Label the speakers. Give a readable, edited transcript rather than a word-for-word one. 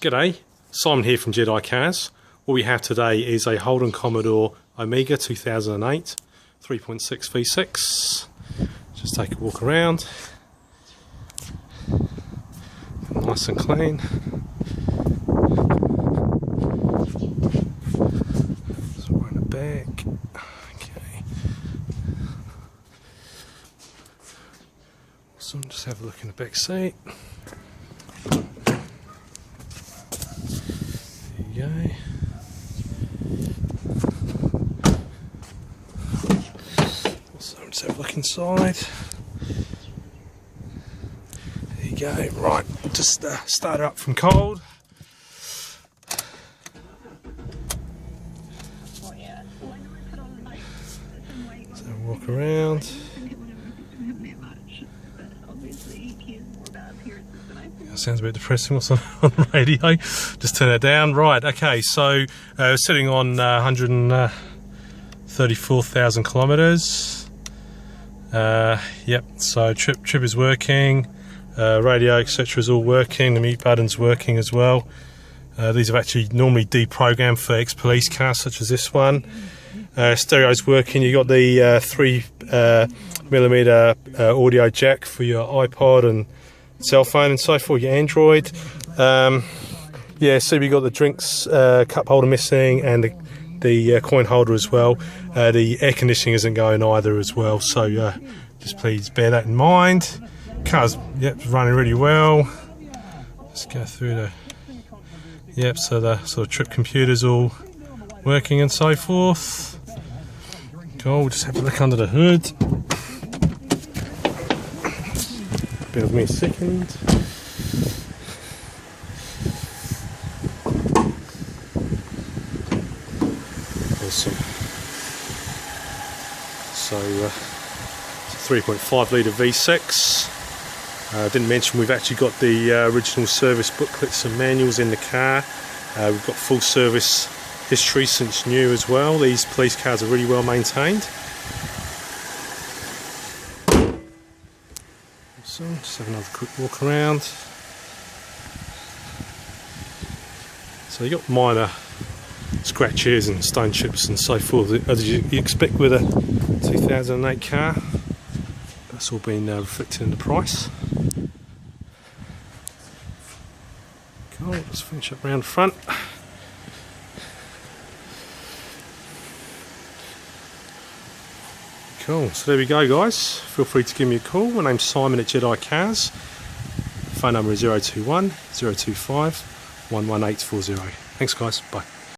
Speaker 1: G'day, Simon here from Jedi Cars. What we have today is a Holden Commodore Omega 2008 3.6 V6. Just take a walk around. Nice and clean. So we're in the back. Okay. So just have a look in the back seat. Go. So let's have a look inside. There you go. Right, just start her up from cold. So walk around. Sounds a bit depressing. What's on the radio? Just turn that down. Right, okay, so we're sitting on 134,000 kilometres. Yep, so trip is working, radio etc is all working, the mute button's working as well. These are actually normally deprogrammed for ex-police cars such as this one. Stereo's working. You got the 3mm audio jack for your iPod and cell phone and so forth, your Android. Yeah, so we got the drinks cup holder missing and the coin holder as well. The air conditioning isn't going either as well, so just please bear that in mind. Car's running really well. Let's go through the so the sort of trip computer's all working and so forth. Cool, just have a look under the hood. Bear with me a second. Awesome. So it's a 3.5 litre V6. Didn't mention we've actually got the original service booklets and manuals in the car. We've got full service history since new as well. These police cars are really well maintained. So just have another quick walk around. So you got minor scratches and stone chips and so forth as you expect with a 2008 car. That's all been reflected in the price. Cool, let's finish up around the front. Cool, so there we go guys. Feel free to give me a call. My name's Simon at Jedi Cars. Phone number is 021 025 11840. Thanks guys, bye.